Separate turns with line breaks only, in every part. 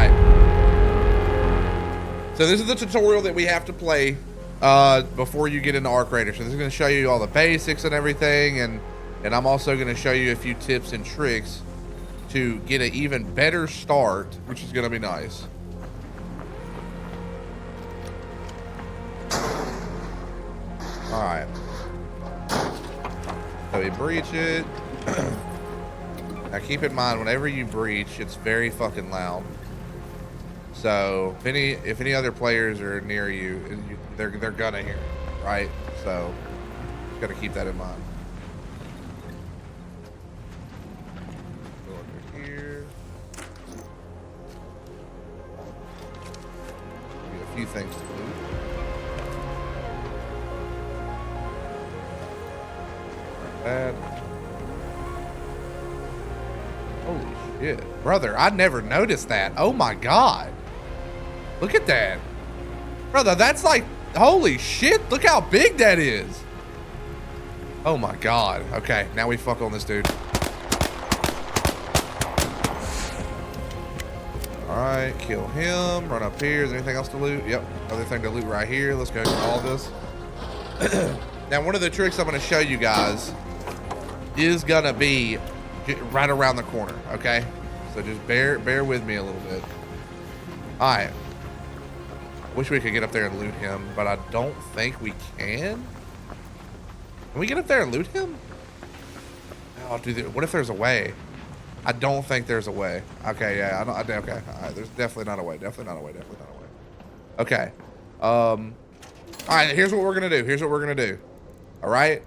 right. So this is the tutorial that we have to play before you get into arcraiders. So this is going to show you all the basics and everything, and I'm also going to show you a few tips and tricks to get an even better start, which is going to be nice. All right. So we breach it. Now keep in mind, whenever you breach, it's very fucking loud. So if any other players are near you, they're gonna hear it, right? So just gotta keep that in mind. Go under here. Maybe a few things to loot. Not bad. Holy shit, brother! I never noticed that. Oh my god. Look at that. Brother, that's like, holy shit, look how big that is. Oh my god. Okay, now we fuck on this dude. Alright, kill him, run up here. Is there anything else to loot? Yep, other thing to loot right here. Let's go through all this. Now, one of the tricks I'm gonna show you guys is gonna be right around the corner, okay? So just bear with me a little bit. Alright. Wish we could get up there and loot him, but I don't think we can. Can we get up there and loot him? Oh, dude, what if there's a way? I don't think there's a way. Okay, yeah, okay. All right, there's definitely not a way. Definitely not a way. Okay. All right, here's what we're gonna do. All right,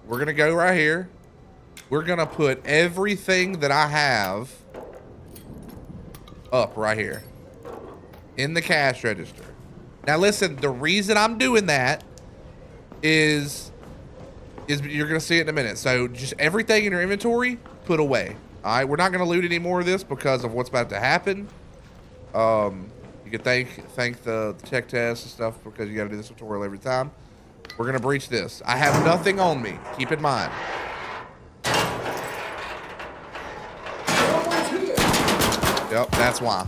we're gonna go right here. We're gonna put everything that I have up right here in the cash register. Now listen, the reason I'm doing that is you're gonna see it in a minute. So just everything in your inventory, put away. All right, we're not gonna loot any more of this because of what's about to happen. You can thank the tech test and stuff because you gotta do this tutorial every time. We're gonna breach this. I have nothing on me, keep in mind. Yep, that's why.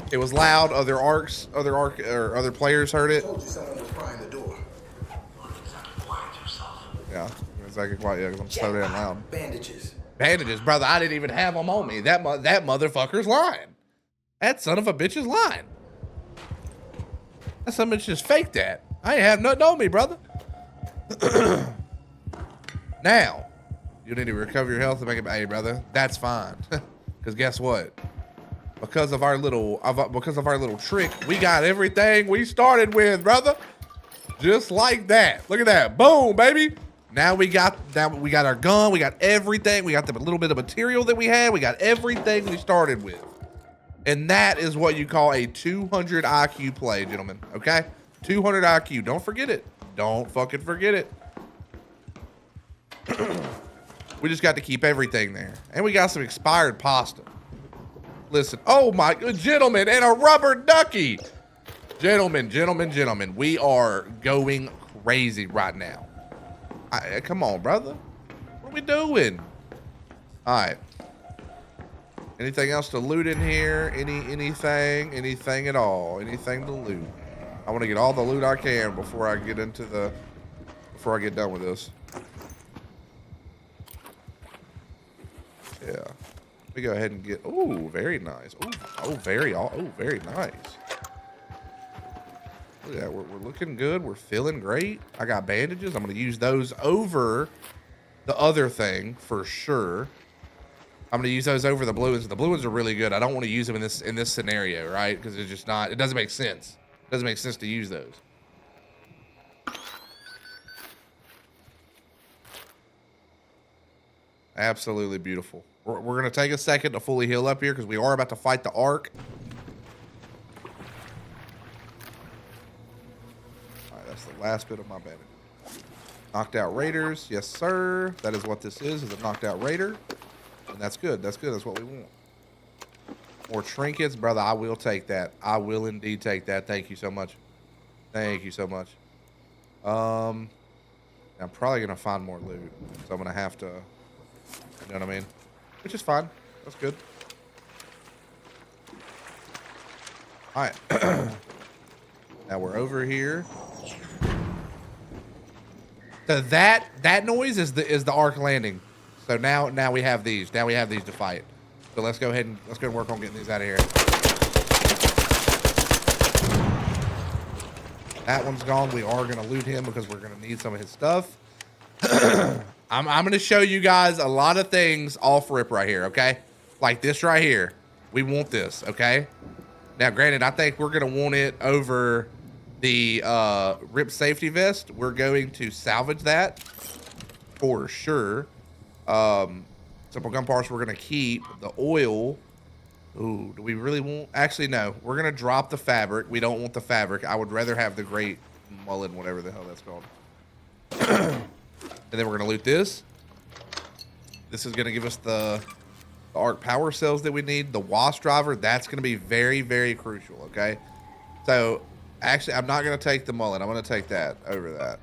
It was loud. Other players heard it. Yeah, exactly quiet. Yeah, because I'm so damn loud. Bandages, brother. I didn't even have them on me. That motherfucker's lying. That son of a bitch is lying. That son of a bitch just faked that. I ain't have nothing on me, brother. Now, you need to recover your health and make it. Hey, brother, that's fine. Because guess what? Because of our little trick, we got everything we started with, brother. Just like that. Look at that. Boom, baby. Now we got our gun. We got everything. We got the little bit of material that we had. We got everything we started with. And that is what you call a 200 IQ play, gentlemen. Okay? 200 IQ. Don't forget it. Don't fucking forget it. We just got to keep everything there. And we got some expired pasta. Listen, oh my, gentlemen, and a rubber ducky. Gentlemen, we are going crazy right now. Come on, brother. What are we doing? All right. Anything else to loot in here? Anything at all? Anything to loot? I want to get all the loot I can before I get done with this. Yeah. We go ahead and get. Oh, very nice. Very nice. Look at that. We're looking good. We're feeling great. I got bandages. I'm going to use those over the other thing for sure. I'm going to use those over the blue ones. The blue ones are really good. I don't want to use them in this scenario, right? Because it's just not. It doesn't make sense. It doesn't make sense to use those. Absolutely beautiful. We're going to take a second to fully heal up here because we are about to fight the Ark. All right, that's the last bit of my bandage. Knocked out raiders. Yes, sir. That is what this is a knocked out raider. And that's good. That's good. That's what we want. More trinkets. Brother, I will take that. I will indeed take that. Thank you so much. Thank you so much. I'm probably going to find more loot. So I'm going to have to, you know what I mean? Which is fine. That's good. All right. Now we're over here. So that noise is the arc landing. So now we have these. Now we have these to fight. So let's go ahead and work on getting these out of here. That one's gone. We are gonna loot him because we're gonna need some of his stuff. I'm gonna show you guys a lot of things off rip right here, okay? Like this right here. We want this, okay? Now, granted, I think we're gonna want it over the rip safety vest. We're going to salvage that for sure. Simple gun parts we're gonna keep. The oil. Ooh, do we really want? Actually, no. We're gonna drop the fabric. We don't want the fabric. I would rather have the great mullet, whatever the hell that's called. And then we're gonna loot this. This is gonna give us the arc power cells that we need. The wasp driver, that's gonna be very, very crucial. Okay. So actually, I'm not gonna take the mullet. I'm gonna take that over that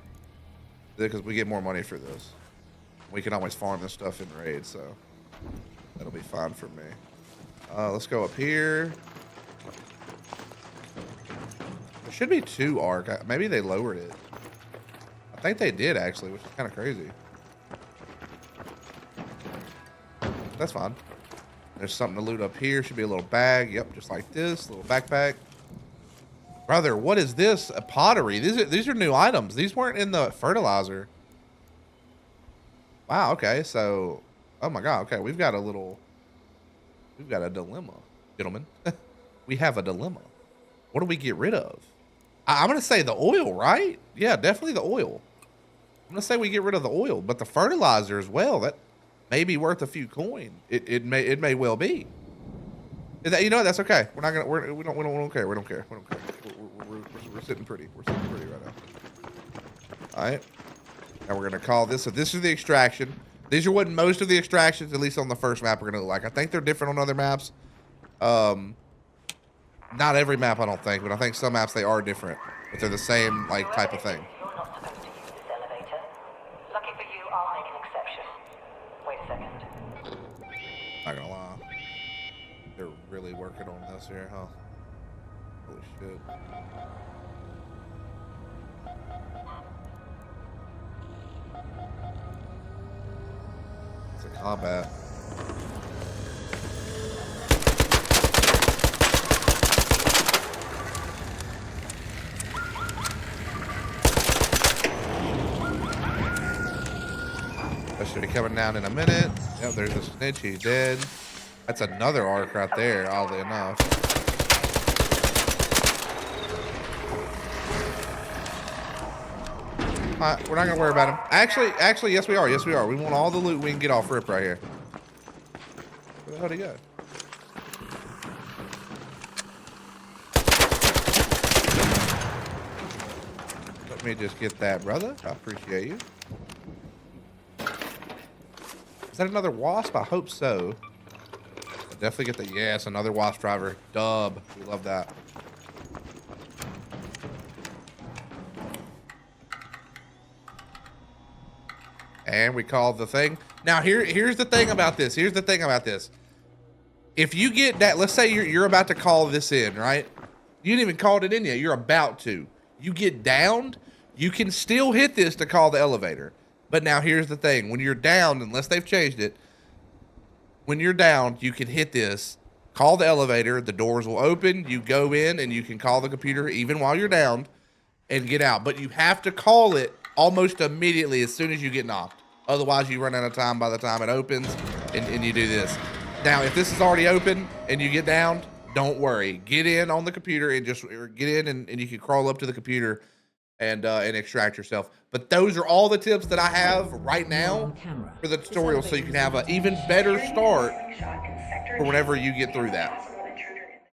because we get more money for this. We can always farm this stuff in raid, so that'll be fine for me. Let's go up here. There should be 2 arc. Maybe they lowered it. I think they did actually, which is kind of crazy. That's fine. There's something to loot up here. Should be a little bag. Yep, just like this. Little backpack. Brother, what is this? A pottery. These are new items. These weren't in the fertilizer. Wow, okay. So, oh my God. Okay, we've got a dilemma, gentlemen. We have a dilemma. What do we get rid of? I'm going to say the oil, right? Yeah, definitely the oil. I'm going to say we get rid of the oil, but the fertilizer as well. That may be worth a few coin. It may well be. Is that, you know what? That's okay. We're not gonna. We don't care. We don't care. We don't care. We're sitting pretty. We're sitting pretty right now. All right. Now we're gonna call this. So this is the extraction. These are what most of the extractions, at least on the first map, are gonna look like. I think they're different on other maps. Not every map, I don't think, but I think some maps they are different, but they're the same like type of thing.
You're not supposed to use this elevator. Lucky for you, I'll make an exception. Wait a second.
Not gonna lie. They're really working on this here, huh? Holy shit. It's a combat. That should be coming down in a minute. Yep, there's a snitch. He's dead. That's another arc right there, oddly enough. Alright, we're not gonna worry about him. Actually, yes we are. Yes we are. We want all the loot we can get off rip right here. Where the hell did he go? Let me just get that, brother. I appreciate you. Is that another wasp? I hope so. I'll definitely get the, yes, another wasp driver. Dub. We love that. And we call the thing. Now here's the thing about this. Here's the thing about this. If you get that, let's say you're about to call this in, right? You didn't even call it in yet. You're about to. You get downed, you can still hit this to call the elevator. But now here's the thing. When you're down, unless they've changed it, when you're down, you can hit this, call the elevator, the doors will open, you go in, and you can call the computer even while you're down and get out. But you have to call it almost immediately as soon as you get knocked. Otherwise, you run out of time by the time it opens and you do this. Now, if this is already open and you get down, don't worry. Get in on the computer and just get in and you can crawl up to the computer and extract yourself. But those are all the tips that I have right now for the tutorial, so you can have an even better start for whenever you get through that.